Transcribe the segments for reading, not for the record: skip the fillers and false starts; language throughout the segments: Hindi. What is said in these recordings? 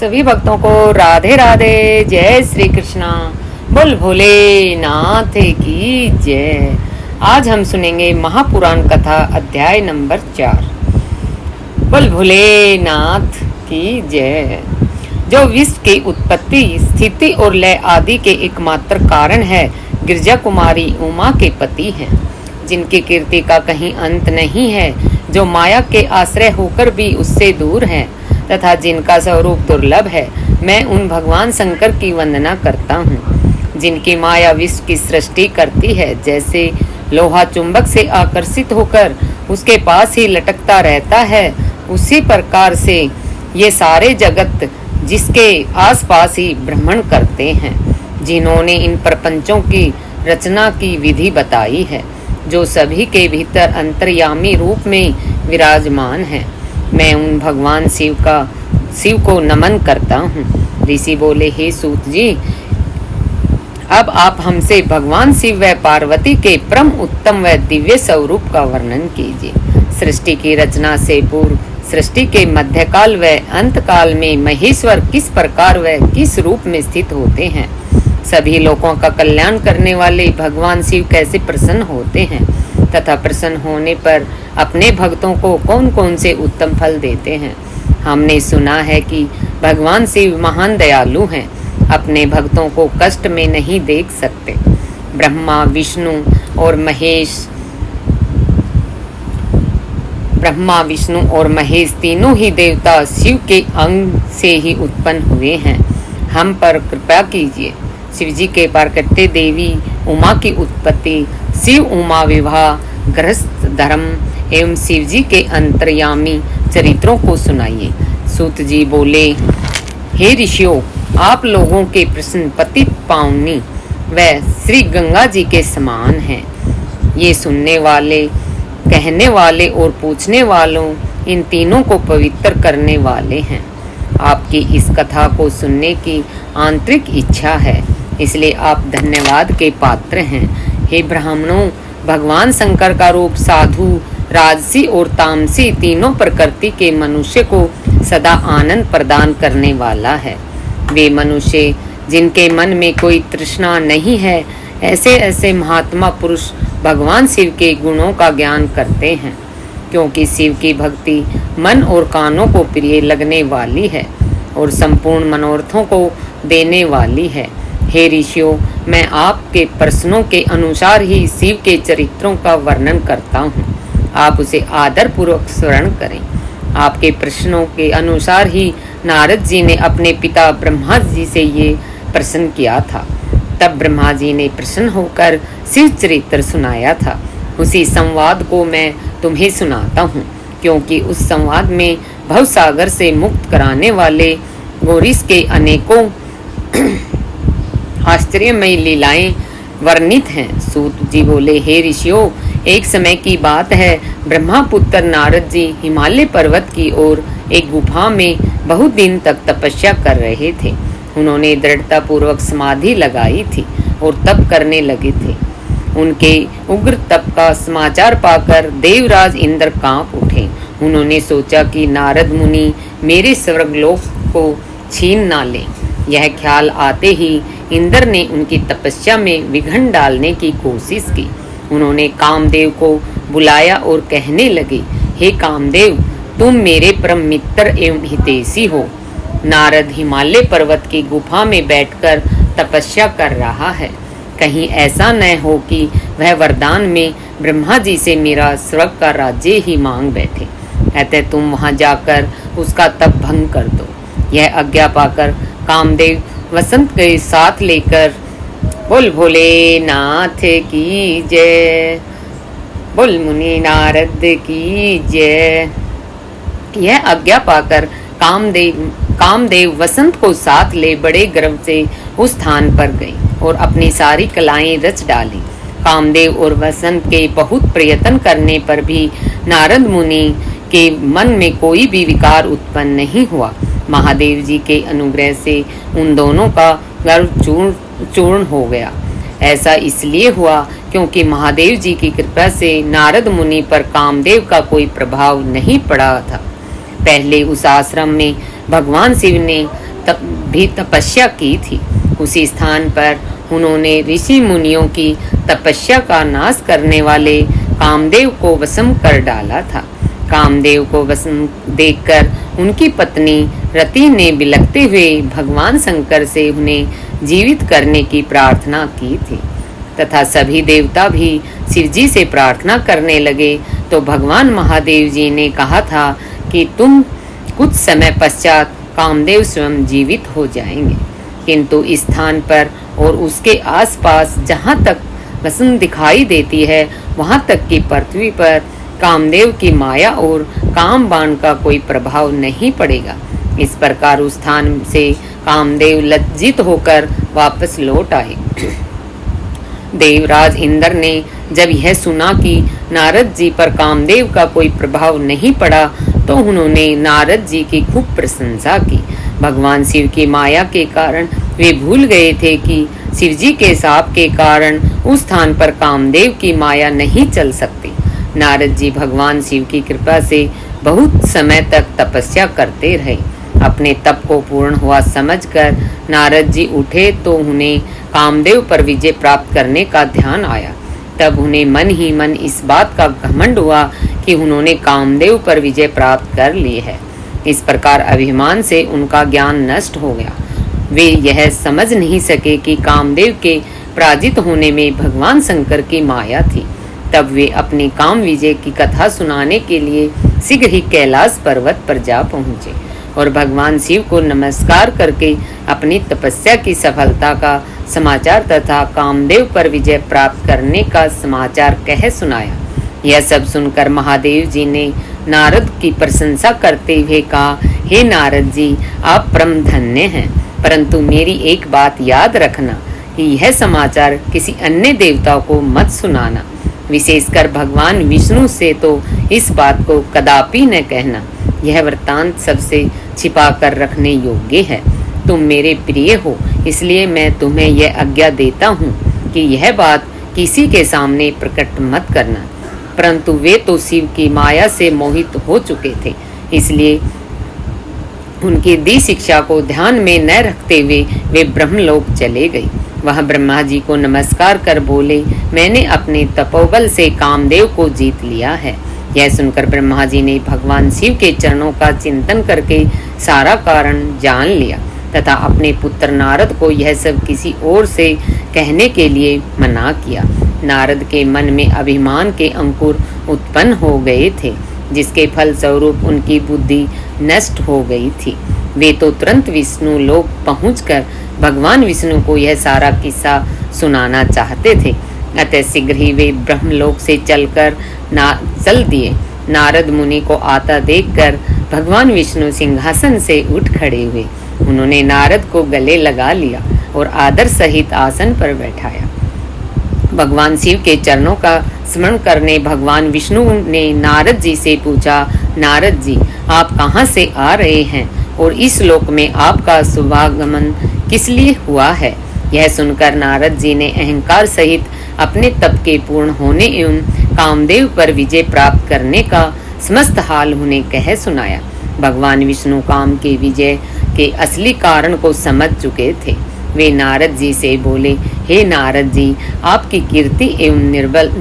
सभी भक्तों को राधे राधे, जय श्री कृष्णा। बोल भोलेनाथ की जय। आज हम सुनेंगे महापुराण कथा अध्याय नंबर 4। बोल भोलेनाथ की जय। जो विश्व की उत्पत्ति, स्थिति और लय आदि के एकमात्र कारण है, गिरजा कुमारी उमा के पति हैं, जिनकी कीर्ति का कहीं अंत नहीं है, जो माया के आश्रय होकर भी उससे दूर हैं तथा जिनका स्वरूप दुर्लभ है। मैं उन भगवान शंकर की वंदना करता हूँ, जिनकी माया विश्व की सृष्टि करती है। जैसे लोहा चुंबक से आकर्षित होकर उसके पास ही लटकता रहता है, उसी प्रकार से ये सारे जगत जिसके आसपास ही भ्रमण करते हैं। जिन्होंने इन प्रपंचों की रचना की विधि बताई है, जो सभी के भीतर अंतर्यामी रूप में विराजमान है। मैं उन भगवान शिव को नमन करता हूँ। ऋषि बोले, हे सूत जी, अब आप हमसे भगवान शिव व पार्वती के परम उत्तम व दिव्य स्वरूप का वर्णन कीजिए। सृष्टि की रचना से पूर्व, सृष्टि के मध्यकाल व अंतकाल में महेश्वर किस प्रकार व किस रूप में स्थित होते हैं। सभी लोगों का कल्याण करने वाले भगवान शिव कैसे प्रसन्न होते हैं तथा प्रसन्न होने पर अपने भक्तों को कौन कौन से उत्तम फल देते हैं। हमने सुना है कि भगवान शिव महान दयालु हैं, अपने भक्तों को कष्ट में नहीं देख सकते। ब्रह्मा विष्णु और महेश तीनों ही देवता शिव के अंग से ही उत्पन्न हुए हैं। हम पर कृपा कीजिए। शिव जी के प्राकट्य देवी उमा की उत्पत्ति, शिव उमा विवाह, गृहस्थ धर्म एवं शिव जी के अंतर्यामी चरित्रों को सुनाइए। सूत जी बोले, हे ऋषियों, आप लोगों के प्रश्न पतित पावनी व श्री गंगा जी के समान हैं। ये सुनने वाले, कहने वाले और पूछने वालों, इन तीनों को पवित्र करने वाले हैं। आपकी इस कथा को सुनने की आंतरिक इच्छा है, इसलिए आप धन्यवाद के पात्र हैं। हे ब्राह्मणों, भगवान शंकर का रूप साधु, राजसी और तामसी तीनों प्रकृति के मनुष्य को सदा आनंद प्रदान करने वाला है। वे मनुष्य जिनके मन में कोई तृष्णा नहीं है, ऐसे ऐसे महात्मा पुरुष भगवान शिव के गुणों का ज्ञान करते हैं, क्योंकि शिव की भक्ति मन और कानों को प्रिय लगने वाली है और संपूर्ण मनोरथों को देने वाली है। हे ऋषियों, मैं आपके प्रश्नों के अनुसार ही शिव के चरित्रों का वर्णन करता हूँ। आप उसे आदर पूर्वक स्मरण करें। आपके प्रश्नों के अनुसार ही नारद जी ने अपने पिता ब्रह्मा जी से ये प्रश्न किया था। तब ब्रह्मा जी ने प्रसन्न होकर शिव चरित्र सुनाया था। उसी संवाद को मैं तुम्हें सुनाता हूँ, क्योंकि उस संवाद में भवसागर से मुक्त कराने वाले गौरीश के अनेकों आश्चर्यमयी लीलाएं वर्णित हैं। सूत जी बोले, हे ऋषियों, एक समय की बात है, ब्रह्मा पुत्र नारद जी हिमालय पर्वत की ओर एक गुफा में बहुत दिन तक तपस्या कर रहे थे। उन्होंने दृढ़ता पूर्वक समाधि लगाई थी और तप करने लगे थे। उनके उग्र तप का समाचार पाकर देवराज इंद्र कांप उठे। उन्होंने सोचा कि नारद मुनि मेरे स्वर्गलोक को छीन ना लें। यह ख्याल आते ही इंद्र ने उनकी तपस्या में विघ्न डालने की कोशिश की। उन्होंने कामदेव को बुलाया और कहने लगे, हे कामदेव, तुम मेरे परम मित्र एवं हितैषी हो। नारद हिमालय पर्वत की गुफा में बैठकर तपस्या कर रहा है। कहीं ऐसा न हो कि वह वरदान में ब्रह्मा जी से मेरा स्वर्ग का राज्य ही मांग बैठे। अतः तुम वहां जाकर उसका तप भंग कर दो। यह आज्ञा पाकर कामदेव वसंत के साथ लेकर बोल भोलेनाथ की जय, बोल मुनि नारद की जय। यह आज्ञा पाकर कामदेव वसंत को साथ ले बड़े गर्व से उस स्थान पर गए और अपनी सारी कलाएं रच डाली। कामदेव और वसंत के बहुत प्रयत्न करने पर भी नारद मुनि के मन में कोई भी विकार उत्पन्न नहीं हुआ। महादेव जी के अनुग्रह से उन दोनों का गर्व चूर्ण हो गया। ऐसा इसलिए हुआ क्योंकि महादेव जी की कृपा से नारद मुनि पर कामदेव का कोई प्रभाव नहीं पड़ा था। पहले उस आश्रम में भगवान शिव ने भी तपस्या की थी। उसी स्थान पर उन्होंने ऋषि मुनियों की तपस्या का नाश करने वाले कामदेव को वशम कर डाला था। कामदेव को वशम देखकर उनकी पत्नी रति ने बिलखते हुए भगवान शंकर से उन्हें जीवित करने की प्रार्थना की थी तथा सभी देवता भी शिव जी से प्रार्थना करने लगे तो भगवान महादेव जी ने कहा था कि तुम कुछ समय पश्चात कामदेव स्वयं जीवित हो जाएंगे, किंतु इस स्थान पर और उसके आसपास जहाँ तक वसंत दिखाई देती है वहाँ तक की पृथ्वी पर कामदेव की माया और काम बाण का कोई प्रभाव नहीं पड़ेगा। इस प्रकार उस स्थान से कामदेव लज्जित होकर वापस लौट आए। देवराज इंद्र ने जब यह सुना कि नारद जी पर कामदेव का कोई प्रभाव नहीं पड़ा तो उन्होंने नारद जी की खूब प्रशंसा की। भगवान शिव की माया के कारण वे भूल गए थे कि शिव जी के शाप के कारण उस स्थान पर कामदेव की माया नहीं चल सकती। नारद जी भगवान शिव की कृपा से बहुत समय तक तपस्या करते रहे। अपने तप को पूर्ण हुआ समझकर नारद जी उठे तो उन्हें कामदेव पर विजय प्राप्त करने का ध्यान आया। तब उन्हें मन ही मन इस बात का घमंड हुआ कि उन्होंने कामदेव पर विजय प्राप्त कर ली है। इस प्रकार अभिमान से उनका ज्ञान नष्ट हो गया। वे यह समझ नहीं सके कि कामदेव के पराजित होने में भगवान शंकर की माया थी। तब वे अपनी काम विजय की कथा सुनाने के लिए शीघ्र ही कैलाश पर्वत पर जा पहुँचे और भगवान शिव को नमस्कार करके अपनी तपस्या की सफलता का समाचार तथा कामदेव पर विजय प्राप्त करने का समाचार कह सुनाया। यह सब सुनकर महादेव जी ने नारद की प्रशंसा करते हुए कहा, हे नारद जी, आप परम धन्य हैं, परंतु मेरी एक बात याद रखना कि यह समाचार किसी अन्य देवताओं को मत सुनाना, विशेषकर भगवान विष्णु से तो इस बात को कदापि न कहना। यह वृत्तांत सबसे छिपा कर रखने योग्य है। तुम मेरे प्रिय हो, इसलिए मैं तुम्हें यह आज्ञा देता हूँ कि यह बात किसी के सामने प्रकट मत करना। परंतु वे तो शिव की माया से मोहित हो चुके थे, इसलिए उनकी दी शिक्षा को ध्यान में न रखते हुए वे ब्रह्मलोक चले गए। वह ब्रह्मा जी को नमस्कार कर बोले, मैंने अपने तपोबल से कामदेव को जीत लिया है। यह सुनकर ब्रह्मा जी ने भगवान शिव के चरणों का चिंतन करके सारा कारण जान लिया तथा अपने पुत्र नारद को यह सब किसी और से कहने के लिए मना किया। नारद के मन में अभिमान के अंकुर उत्पन्न हो गए थे, जिसके फल स्वरूप उनकी बुद्धि नष्ट हो गई थी। वे तो तुरंत विष्णु लोक पहुंचकर भगवान विष्णु को यह सारा किस्सा सुनाना चाहते थे। अतः शीघ्र ही वे ब्रह्मलोक से चल दिए। नारद मुनि को आता देखकर भगवान विष्णु सिंहासन से उठ खड़े हुए। उन्होंने नारद को गले लगा लिया और आदर सहित आसन पर बैठाया। भगवान शिव के चरणों का स्मरण करने भगवान विष्णु ने नारद जी से पूछा, नारद जी, आप कहाँ से आ रहे हैं और इस लोक में आपका शुभागमन किस लिए हुआ है? यह सुनकर नारद जी ने अहंकार सहित अपने तप के पूर्ण होने एवं कामदेव पर विजय प्राप्त करने का समस्त हाल उन्हें कह सुनाया। भगवान विष्णु काम के विजय के असली कारण को समझ चुके थे। वे नारद जी से बोले, हे नारद जी, आपकी कीर्ति एवं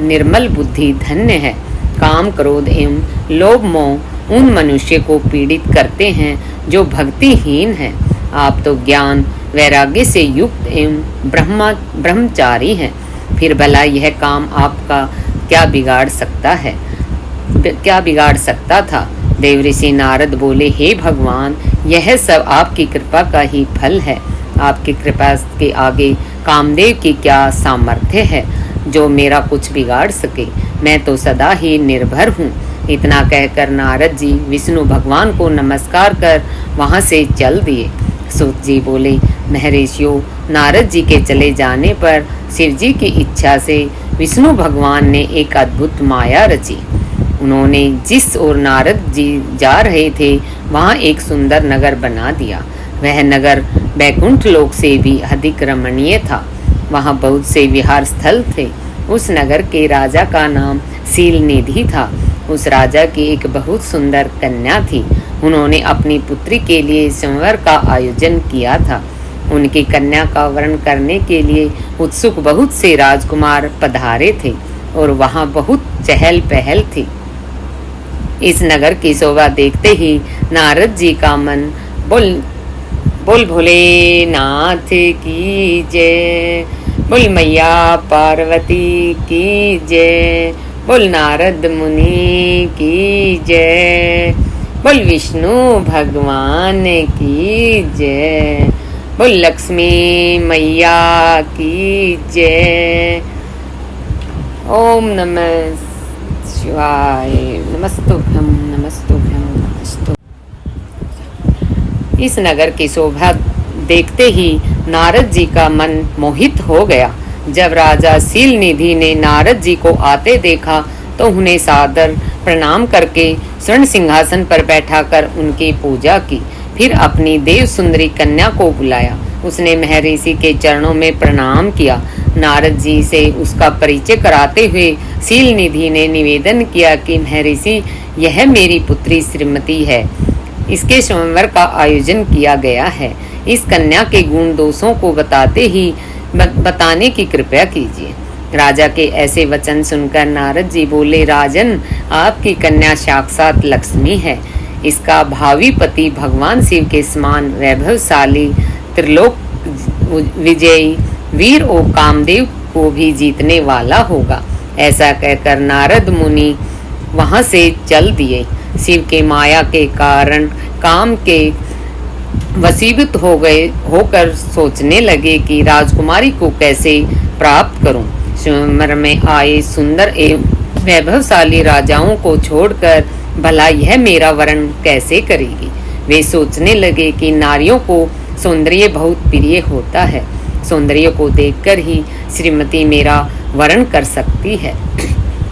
निर्मल बुद्धि धन्य है। काम, क्रोध एवं लोभ मोह उन मनुष्य को पीड़ित करते हैं जो भक्तिहीन है। आप तो ज्ञान वैराग्य से युक्त एवं ब्रह्मचारी हैं। फिर भला यह काम आपका क्या बिगाड़ सकता था? देवऋषि नारद बोले, हे भगवान, यह सब आपकी कृपा का ही फल है। आपकी कृपा के आगे कामदेव की क्या सामर्थ्य है जो मेरा कुछ बिगाड़ सके? मैं तो सदा ही निर्भर हूँ। इतना कहकर नारद जी विष्णु भगवान को नमस्कार कर वहाँ से चल दिए। सूत जी बोले, महर्षियों, नारद जी के चले जाने पर शिव जी की इच्छा से विष्णु भगवान ने एक अद्भुत माया रची। उन्होंने जिस ओर नारद जी जा रहे थे वहाँ एक सुंदर नगर बना दिया। वह नगर बैकुंठ लोक से भी अधिक रमणीय था। वहाँ बहुत से विहार स्थल थे। उस नगर के राजा का नाम शील निधि था। उस राजा की एक बहुत सुंदर कन्या थी। उन्होंने अपनी पुत्री के लिए स्वयंवर का आयोजन किया था। उनकी कन्या का वरण करने के लिए उत्सुक बहुत से राजकुमार पधारे थे और वहां बहुत चहल पहल थी। इस नगर की शोभा देखते ही नारद जी का मन बोल बोल भोलेनाथ की जय, बोल मैया पार्वती की जय, बोल नारद मुनि की जय, बोल विष्णु भगवान की जय, बोल लक्ष्मी मैया की जय। ओम नमः शिवाय। नमस्तुभ्यं नमस्तुभ्यं नमस्तु। इस नगर की शोभा देखते ही नारद जी का मन मोहित हो गया। जब राजा शीलनिधि ने नारद जी को आते देखा तो उन्हें सादर प्रणाम करके स्वर्ण सिंहासन पर बैठाकर उनकी पूजा की। फिर अपनी देव सुंदरी कन्या को बुलाया। उसने महर्षि के चरणों में प्रणाम किया। नारद जी से उसका परिचय कराते हुए शीलनिधि ने निवेदन किया कि महर्षि, यह मेरी पुत्री श्रीमती है। इसके स्वयंवर का आयोजन किया गया है। इस कन्या के गुण दोषों को बताने की कृपा कीजिए। राजा के ऐसे वचन सुनकर नारद जी बोले, राजन, आपकी कन्या साक्षात लक्ष्मी है। इसका भावी पति भगवान शिव के समान वैभवशाली, त्रिलोक विजयी वीर और कामदेव को भी जीतने वाला होगा। ऐसा कहकर नारद मुनि वहां से चल दिए। शिव के माया के कारण काम के वशीभूत होकर सोचने लगे कि राजकुमारी को कैसे प्राप्त करूं। स्वयंवर में आए सुंदर एवं वैभवशाली राजाओं को छोड़कर भला यह मेरा वरण कैसे करेगी। वे सोचने लगे कि नारियों को सौंदर्य बहुत प्रिय होता है। सौंदर्य को देखकर ही श्रीमती मेरा वरण कर सकती है।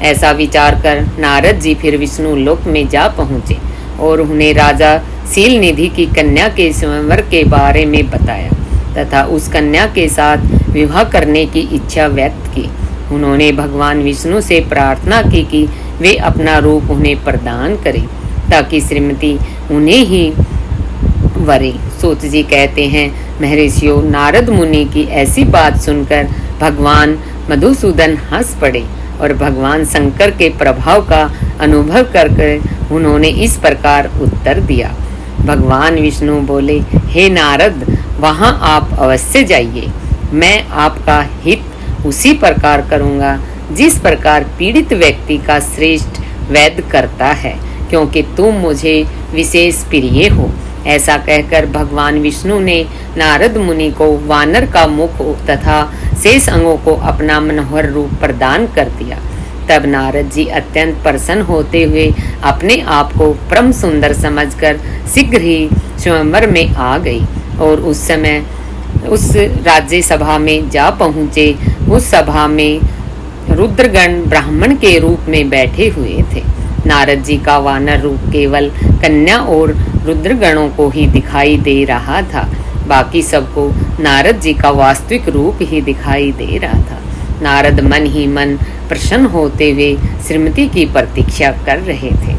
ऐसा विचार कर नारद जी फिर विष्णु लोक में जा पहुँचे और उन्हें राजा शीलनिधि की कन्या के स्वयंवर के बारे में बताया तथा उस कन्या के साथ विवाह करने की इच्छा व्यक्त की। उन्होंने भगवान विष्णु से प्रार्थना की कि वे अपना रूप उन्हें प्रदान करें ताकि श्रीमती उन्हें ही वरे। सूत जी कहते हैं, महर्षियों, नारद मुनि की ऐसी बात सुनकर भगवान मधुसूदन हंस पड़े और भगवान शंकर के प्रभाव का अनुभव करके उन्होंने इस प्रकार उत्तर दिया। भगवान विष्णु बोले, हे नारद, वहां आप अवश्य जाइए। मैं आपका हित उसी प्रकार करूंगा जिस प्रकार पीड़ित व्यक्ति का श्रेष्ठ वैद्य करता है, क्योंकि तुम मुझे विशेष प्रिय हो। ऐसा कहकर भगवान विष्णु ने नारद मुनि को वानर का मुख तथा शेष अंगों को अपना मनोहर रूप प्रदान कर दिया। तब नारद जी अत्यंत प्रसन्न होते हुए अपने आप को परम सुंदर समझकर शीघ्र ही स्वयंवर में आ गई और उस समय उस राज्य सभा में जा पहुँचे। उस सभा में रुद्रगण ब्राह्मण के रूप में बैठे हुए थे। नारद जी का वानर रूप केवल कन्या और रुद्रगणों को ही दिखाई दे रहा था। बाकी सबको नारद जी का वास्तविक रूप ही दिखाई दे रहा था। नारद मन ही मन प्रसन्न होते हुए श्रीमती की प्रतीक्षा कर रहे थे।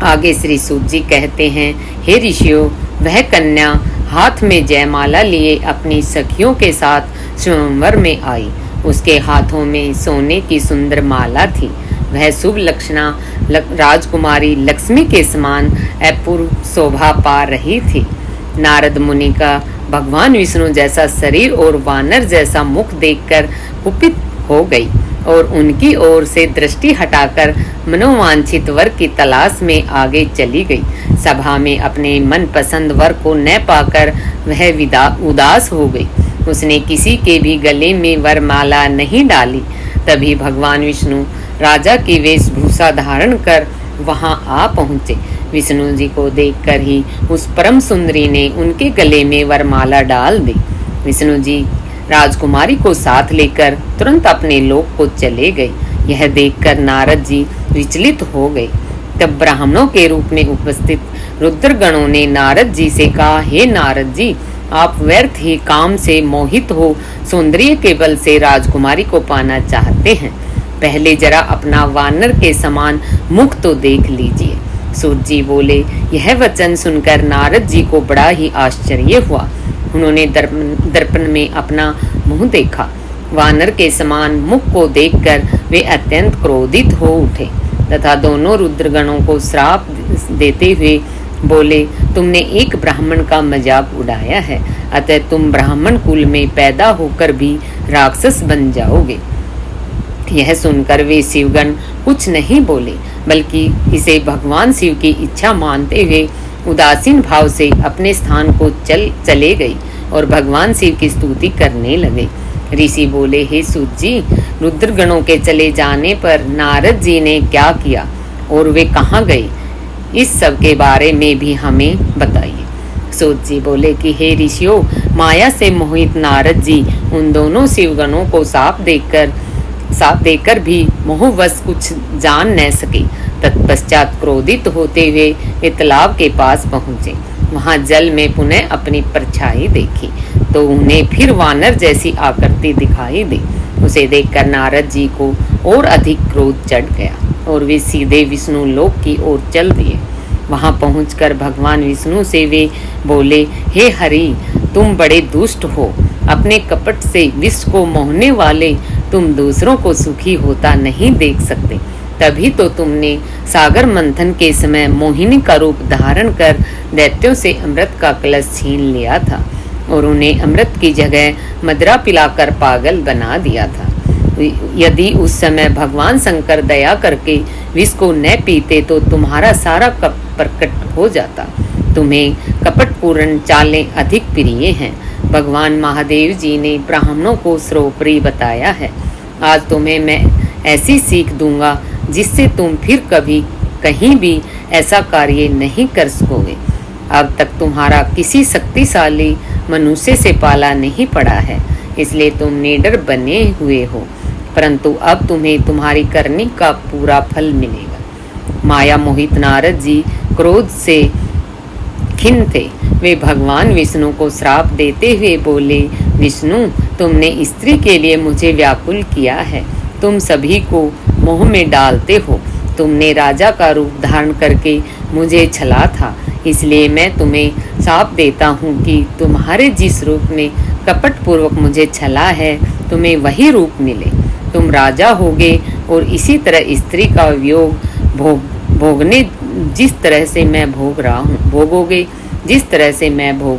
आगे श्री सूत जी कहते हैं, हे ऋषियों, वह कन्या हाथ में जयमाला लिए अपनी सखियों के साथ स्वयंवर में आई। उसके हाथों में सोने की सुंदर माला थी। वह शुभ लक्षणा राजकुमारी लक्ष्मी के समान अपूर्व शोभा पा रही थी। नारद मुनि का भगवान विष्णु जैसा शरीर और वानर जैसा मुख देखकर कुपित हो गई और उनकी ओर से दृष्टि हटाकर मनोवांछित वर की तलाश में आगे चली गई। सभा में अपने मनपसंद वर को न पाकर वह उदास हो गई। उसने किसी के भी गले में वरमाला नहीं डाली। तभी भगवान विष्णु राजा की वेशभूषा धारण कर वहां आ पहुंचे। विष्णु जी को देखकर ही उस परम सुंदरी ने उनके गले में वरमाला डाल दी। विष्णु जी राजकुमारी को साथ लेकर तुरंत अपने लोक को चले गए। यह देखकर नारद जी विचलित हो गए। तब ब्राह्मणों के रूप में उपस्थित रुद्रगणों ने नारद जी से कहा, हे नारद जी, आप व्यर्थ ही काम से मोहित हो सौंदर्य के बल से राजकुमारी को पाना चाहते हैं। पहले जरा अपना वानर के समान मुख तो देख लीजिए। सूत जी बोले। यह वचन सुनकर नारद जी को बड़ा ही आश्चर्य हुआ। उन्होंने दर्पण में अपना मुंह देखा। वानर के समान मुख को देखकर वे अत्यंत क्रोधित हो उठे तथा दोनों रुद्रगणों को श्राप देते हुए बोले, तुमने एक ब्राह्मण का मजाक उड़ाया है, अतः तुम ब्राह्मण कुल में पैदा होकर भी राक्षस बन जाओगे। यह सुनकर वे शिवगण कुछ नहीं बोले, बल्कि इसे भगवान शिव की इच्छा मानते हुए उदासीन भाव से अपने स्थान को चले गए और भगवान शिव की स्तुति करने लगे। ऋषि बोले, हे सूत जी, रुद्रगणों के चले जाने पर नारद जी ने क्या किया और वे कहाँ गए, इस सब के बारे में भी हमें बताइए। सूत जी बोले कि हे ऋषियों, माया से मोहित नारद जी उन दोनों शिवगणों को साप देकर भी मोहवश कुछ जान न सके। तत्पश्चात क्रोधित होते हुए वे तालाब के पास पहुंचे। वहां जल में पुनः अपनी परछाई देखी तो उन्हें फिर वानर जैसी आकृति दिखाई दी। उसे देखकर नारद जी को और अधिक क्रोध चढ़ गया और वे सीधे विष्णु लोक की ओर चल दिए। वहां पहुंचकर भगवान विष्णु से वे बोले, हे हरि, तुम बड़े दुष्ट हो। अपने कपट से विष को मोहने वाले तुम दूसरों को सुखी होता नहीं देख सकते। तभी तो तुमने सागर मंथन के समय मोहिनी का रूप धारण कर दैत्यों से अमृत का कलश छीन लिया था और उन्हें अमृत की जगह मदिरा पिलाकर पागल बना दिया था। यदि उस समय भगवान शंकर दया करके विष को न पीते तो तुम्हारा सारा कप प्रकट हो जाता। तुम्हें कपटपूर्ण चालें अधिक प्रिय हैं। भगवान महादेव जी ने ब्राह्मणों को सर्वोपरि बताया है। आज तुम्हें मैं ऐसी सीख दूंगा जिससे तुम फिर कभी कहीं भी ऐसा कार्य नहीं कर सकोगे। अब तक तुम्हारा किसी शक्तिशाली मनुष्य से पाला नहीं पड़ा है, इसलिए तुम निडर बने हुए हो, परंतु अब तुम्हें तुम्हारी करनी का पूरा फल मिलेगा। माया मोहित नारद जी क्रोध से खिन्न थे। वे भगवान विष्णु को श्राप देते हुए बोले, विष्णु, तुमने स्त्री के लिए मुझे व्याकुल किया है। तुम सभी को मोह में डालते हो। तुमने राजा का रूप धारण करके मुझे छला था, इसलिए मैं तुम्हें शाप देता हूँ कि तुम्हारे जिस रूप में कपट पूर्वक मुझे छला है, तुम्हें वही रूप मिले। तुम राजा होगे और इसी तरह स्त्री का वियोग भोगोगे जिस तरह से मैं भोग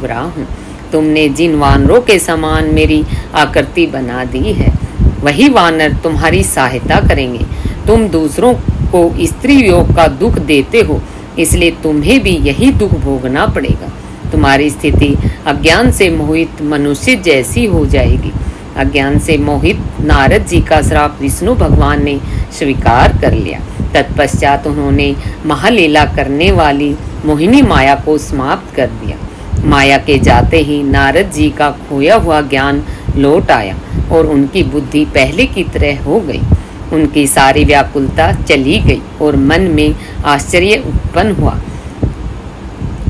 रहा हूँ। तुमने जिन वानरों के समान मेरी आकृति बना दी है, वही वानर तुम्हारी सहायता करेंगे। तुम दूसरों को स्त्री वियोग का दुख देते हो, इसलिए तुम्हें भी यही दुख भोगना पड़ेगा। तुम्हारी स्थिति अज्ञान से मोहित मनुष्य जैसी हो जाएगी। अज्ञान से मोहित नारद जी का श्राप विष्णु भगवान ने स्वीकार कर लिया। तत्पश्चात उन्होंने महालीला करने वाली मोहिनी माया को समाप्त कर दिया। माया के जाते ही नारद जी का खोया हुआ ज्ञान लौट आया और उनकी बुद्धि पहले की तरह हो गई। उनकी सारी व्याकुलता चली गई और मन में आश्चर्य उत्पन्न हुआ।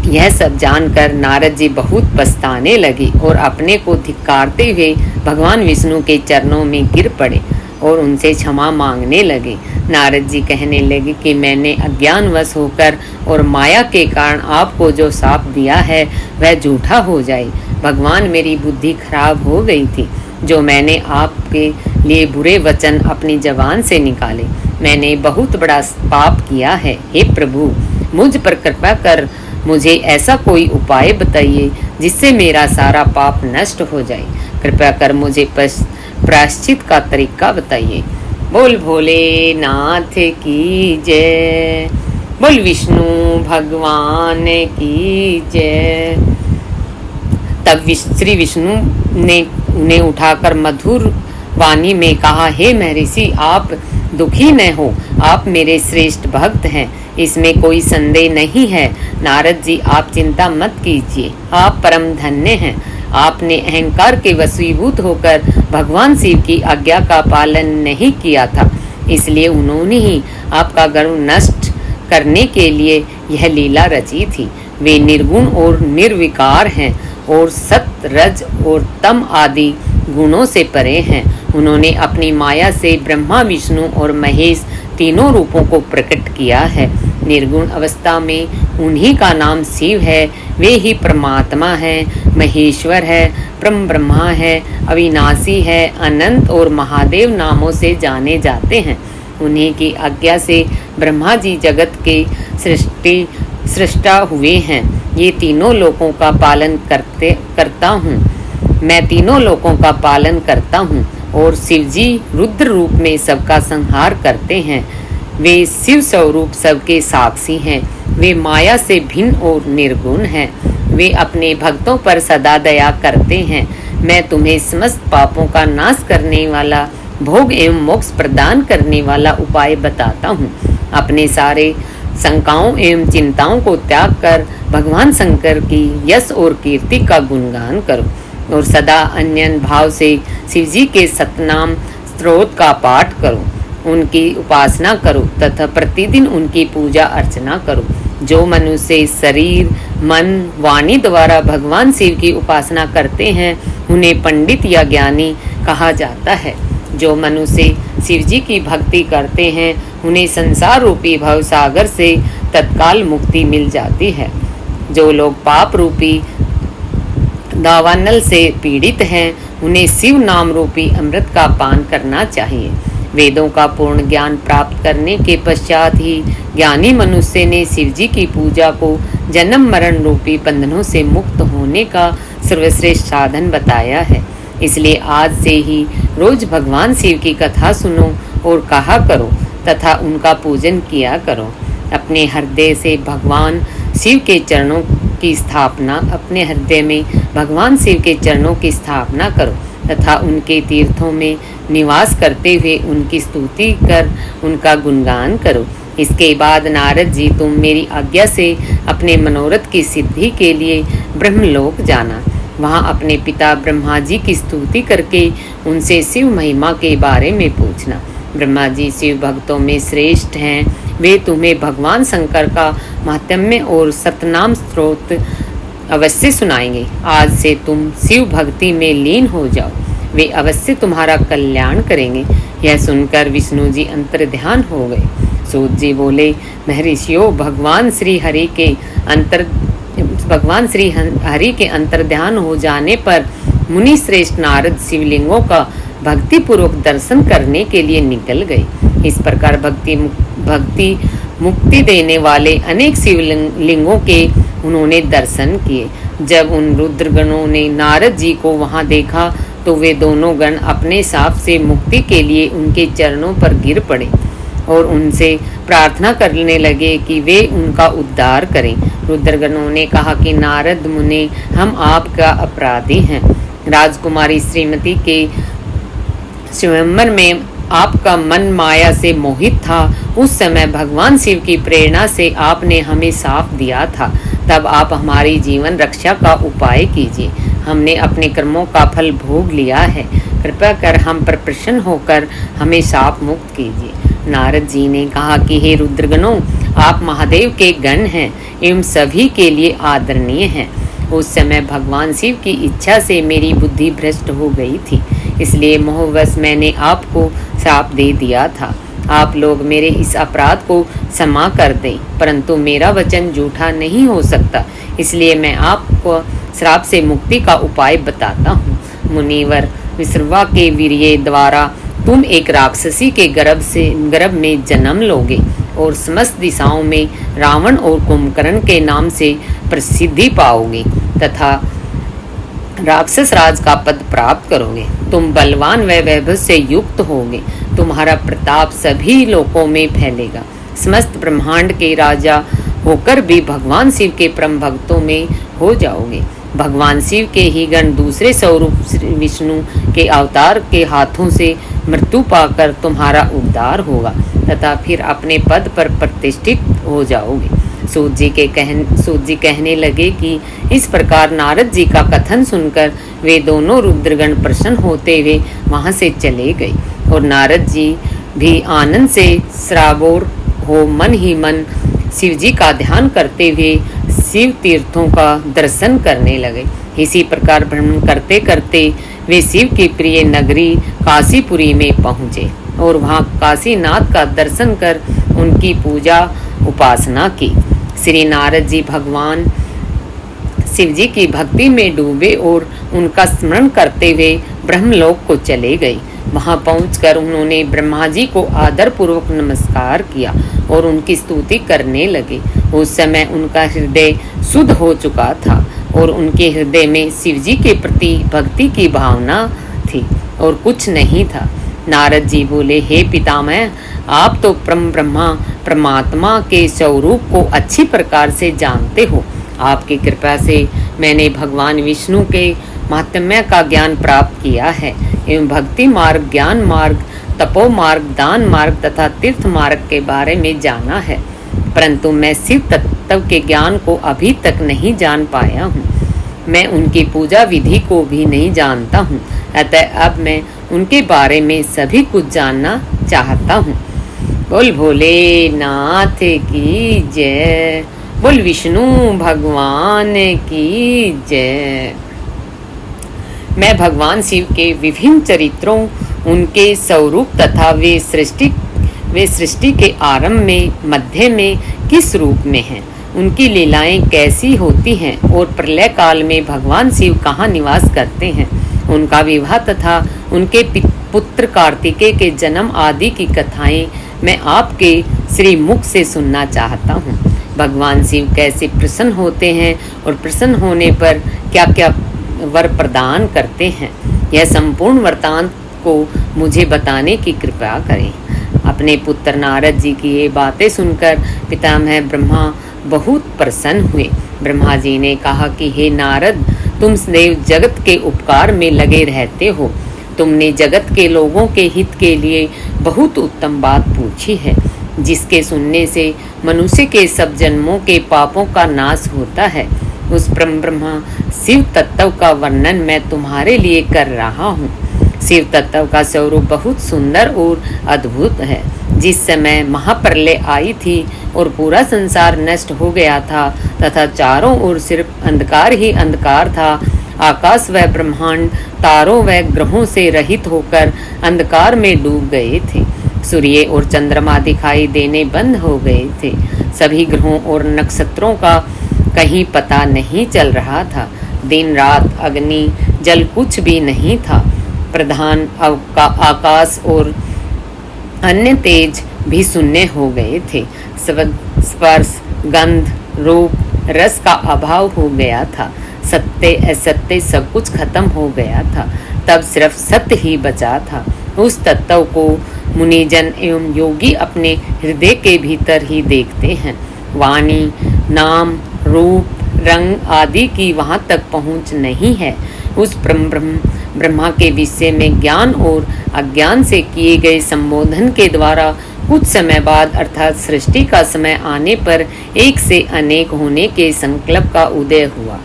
यह सब जानकर नारद जी बहुत पछताने लगे और अपने को धिक्कारते हुए भगवान विष्णु के चरणों में गिर पड़े और उनसे क्षमा मांगने लगे। नारद जी कहने लगे कि मैंने अज्ञानवश होकर और माया के कारण आपको जो शाप दिया है वह झूठा हो जाए। भगवान, मेरी बुद्धि खराब हो गई थी, जो मैंने आपके लिए बुरे वचन अपनी जबान से निकाले। मैंने बहुत बड़ा पाप किया है। हे प्रभु, मुझ पर कृपा कर मुझे ऐसा कोई उपाय बताइए जिससे मेरा सारा पाप नष्ट हो जाए। कृपया कर मुझे प्रायश्चित का तरीका बताइए। बोल भोलेनाथ की जय। बोल विष्णु भगवान की जय। तब श्री विष्णु ने उन्हें उठाकर मधुर वाणी में कहा, हे महर्षि, आप दुखी न हो, आप मेरे श्रेष्ठ भक्त हैं, इसमें कोई संदेह नहीं है। नारद जी, आप चिंता मत कीजिए, आप परम धन्य हैं। आपने अहंकार के वशीभूत होकर भगवान शिव की आज्ञा का पालन नहीं किया था, इसलिए उन्होंने ही आपका गर्व नष्ट करने के लिए यह लीला रची थी। वे निर्गुण और निर्विकार हैं और सत्य, रज और तम आदि गुणों से परे हैं। उन्होंने अपनी माया से ब्रह्मा, विष्णु और महेश तीनों रूपों को प्रकट किया है। निर्गुण अवस्था में उन्हीं का नाम शिव है। वे ही परमात्मा है, महेश्वर है, परम ब्रह्मा है, अविनाशी है, अनंत और महादेव नामों से जाने जाते हैं। उन्हीं की आज्ञा से ब्रह्मा जी जगत के सृष्टा हुए हैं। ये तीनों लोकों का पालन करता हूँ मैं तीनों लोकों का पालन करता हूँ और शिवजी रुद्र रूप में सबका संहार करते हैं। वे शिव स्वरूप सबके साक्षी हैं। वे माया से भिन्न और निर्गुण हैं। वे अपने भक्तों पर सदा दया करते हैं। मैं तुम्हें समस्त पापों का नाश करने वाला, भोग एवं मोक्ष प्रदान करने वाला उपाय बताता हूँ। अपने सारे शंकाओं एवं चिंताओं को त्याग कर भगवान शंकर की यश और कीर्ति का गुणगान करो और सदा अन्यन भाव से शिवजी के सतनाम स्त्रोत का पाठ करो, उनकी उपासना करो तथा प्रतिदिन उनकी पूजा अर्चना करो। जो मनुष्य शरीर, मन, वाणी द्वारा भगवान शिव की उपासना करते हैं उन्हें पंडित या ज्ञानी कहा जाता है। जो मनुष्य शिवजी की भक्ति करते हैं उन्हें संसार रूपी भव सागर से तत्काल मुक्ति मिल जाती है। जो लोग पाप रूपी दावानल से पीड़ित हैं उन्हें शिव नाम रूपी अमृत का पान करना चाहिए। वेदों का पूर्ण ज्ञान प्राप्त करने के पश्चात ही ज्ञानी मनुष्य ने शिवजी की पूजा को जन्म मरण रूपी बंधनों से मुक्त होने का सर्वश्रेष्ठ साधन बताया है। इसलिए आज से ही रोज भगवान शिव की कथा सुनो और कहा करो तथा उनका पूजन किया करो। अपने हृदय से भगवान शिव के चरणों की स्थापना अपने हृदय में भगवान शिव के चरणों की स्थापना करो तथा उनके तीर्थों में निवास करते हुए उनकी स्तुति कर उनका गुणगान करो। इसके बाद नारद जी, तुम मेरी आज्ञा से अपने मनोरथ की सिद्धि के लिए ब्रह्मलोक जाना। वहाँ अपने पिता ब्रह्मा जी की स्तुति करके उनसे शिव महिमा के बारे में पूछना। ब्रह्मा जी शिव भक्तों में श्रेष्ठ हैं। वे तुम्हें भगवान शंकर का महात्म्य और सतनाम स्त्रोत अवश्य सुनाएंगे। आज से तुम शिव भक्ति में लीन हो जाओ, वे अवश्य तुम्हारा कल्याण करेंगे। यह सुनकर विष्णु जी अंतर्ध्यान हो गए। सूत जी बोले, महर्षियों, भगवान श्री हरि के अंतर्ध्यान हो जाने पर मुनि श्रेष्ठ नारद शिवलिंगों का भक्ति पूर्वक दर्शन करने के लिए निकल गए। इस प्रकार भक्ति मुक्ति देने वाले अनेक शिवलिंगों के उन्होंने दर्शन किए। जब उन रुद्रगणों ने नारद जी को वहां देखा तो वे दोनों गण अपने साप से मुक्ति के लिए उनके चरणों पर गिर पड़े और उनसे प्रार्थना करने लगे कि वे उनका उद्धार करें। रुद्रगणों ने कहा कि नारद मुनि, हम आपका अपराधी हैं। राजकुमारी श्रीमती के स्वयंवर में आपका मन माया से मोहित था। उस समय भगवान शिव की प्रेरणा से आपने हमें साफ दिया था। तब आप हमारी जीवन रक्षा का उपाय कीजिए। हमने अपने कर्मों का फल भोग लिया है। कृपया कर हम पर प्रसन्न होकर हमें शाप मुक्त कीजिए। नारद जी ने कहा कि हे रुद्रगणों, आप महादेव के गण हैं एवं सभी के लिए आदरणीय हैं। उस समय भगवान शिव की इच्छा से मेरी बुद्धि भ्रष्ट हो गई थी, इसलिए मोहवश मैंने आपको श्राप दे दिया था। आप लोग मेरे इस अपराध को क्षमा कर दें, परंतु मेरा वचन झूठा नहीं हो सकता, इसलिए मैं आपको श्राप से मुक्ति का उपाय बताता हूँ। मुनिवर विश्रवा के वीर्य द्वारा तुम एक राक्षसी के गर्भ में जन्म लोगे और समस्त दिशाओं में रावण और कुंभकर्ण के नाम से प्रसिद्धि पाओगे तथा राक्षस राज का पद प्राप्त करोगे। तुम बलवान व वैभव से युक्त होगे। तुम्हारा प्रताप सभी लोकों में फैलेगा। समस्त ब्रह्मांड के राजा होकर भी भगवान शिव के परम भक्तों में हो जाओगे। भगवान शिव के ही गण दूसरे स्वरूप विष्णु के अवतार के हाथों से मृत्यु पाकर तुम्हारा उद्धार होगा तथा फिर अपने पद पर प्रतिष्ठित हो जाओगे। सूत जी कहने लगे कि इस प्रकार नारद जी का कथन सुनकर वे दोनों रुद्रगण प्रसन्न होते हुए वहां से चले गए और नारद जी भी आनंद से सराबोर हो मन ही मन शिव जी का ध्यान करते हुए शिव तीर्थों का दर्शन करने लगे। इसी प्रकार भ्रमण करते करते वे शिव की प्रिय नगरी काशीपुरी में पहुँचे और वहाँ काशीनाथ का दर्शन कर उनकी पूजा उपासना की। श्री नारद जी भगवान शिव जी की भक्ति में डूबे और उनका स्मरण करते हुए ब्रह्मलोक को चले गए। वहां पहुंचकर उन्होंने ब्रह्मा जी को आदर पूर्वक नमस्कार किया और उनकी स्तुति करने लगे। उस समय उनका हृदय शुद्ध हो चुका था और उनके हृदय में शिव जी के प्रति भक्ति की भावना थी और कुछ नहीं था। नारद जी बोले, हे पितामह, आप तो परम ब्रह्मा परमात्मा के स्वरूप को अच्छी प्रकार से जानते हो। आपकी कृपा से मैंने भगवान विष्णु के महात्म्य का ज्ञान प्राप्त किया है एवं भक्ति मार्ग, ज्ञान मार्ग, तपो मार्ग, दान मार्ग तथा तीर्थ मार्ग के बारे में जाना है, परंतु मैं शिव तत्व के ज्ञान को अभी तक नहीं जान पाया हूँ। मैं उनकी पूजा विधि को भी नहीं जानता हूँ, अतः अब मैं उनके बारे में सभी कुछ जानना चाहता हूँ। बोल भोलेनाथ की जय, बोल विष्णु भगवान की जय। मैं भगवान शिव के विभिन्न चरित्रों, उनके स्वरूप तथा वे सृष्टि के आरंभ में, मध्य में किस रूप में हैं, उनकी लीलाएं कैसी होती हैं और प्रलय काल में भगवान शिव कहाँ निवास करते हैं, उनका विवाह तथा उनके पुत्र कार्तिकेय के जन्म आदि की कथाएं मैं आपके श्री मुख से सुनना चाहता हूँ। भगवान शिव कैसे प्रसन्न होते हैं और प्रसन्न होने पर क्या क्या वर प्रदान करते हैं, यह संपूर्ण वृत्तांत को मुझे बताने की कृपा करें। अपने पुत्र नारद जी की ये बातें सुनकर पितामह ब्रह्मा बहुत प्रसन्न हुए। ब्रह्मा जी ने कहा कि हे नारद, तुम देव जगत के उपकार में लगे रहते हो। तुमने जगत के लोगों के हित के लिए बहुत उत्तम बात पूछी है, जिसके सुनने से मनुष्य के सब जन्मों के पापों का नाश होता है। उस परम ब्रह्मा शिव तत्व का वर्णन मैं तुम्हारे लिए कर रहा हूँ। शिव तत्व का स्वरूप बहुत सुंदर और अद्भुत है। जिस समय महाप्रलय आई थी और पूरा संसार नष्ट हो गया था तथा चारों ओर सिर्फ अंधकार ही अंधकार था, आकाश व ब्रह्मांड तारों व ग्रहों से रहित होकर अंधकार में डूब गए थे। सूर्य और चंद्रमा दिखाई देने बंद हो गए थे। सभी ग्रहों और नक्षत्रों का कहीं पता नहीं चल रहा था। दिन रात, अग्नि जल कुछ भी नहीं था। प्रधान आकाश और अन्य तेज भी शून्य हो गए थे। स्पर्श, गंध, रूप, रस का अभाव हो गया था। सत्य असत्य सब कुछ खत्म हो गया था। तब सिर्फ सत्य ही बचा था। उस तत्व को मुनिजन एवं योगी अपने हृदय के भीतर ही देखते हैं। वाणी, नाम, रूप, रंग आदि की वहाँ तक पहुँच नहीं है। उस ब्रह्मा के विषय में ज्ञान और अज्ञान से किए गए संबोधन के द्वारा कुछ समय बाद अर्थात सृष्टि का समय आने पर एक से अनेक होने के संकल्प का उदय हुआ।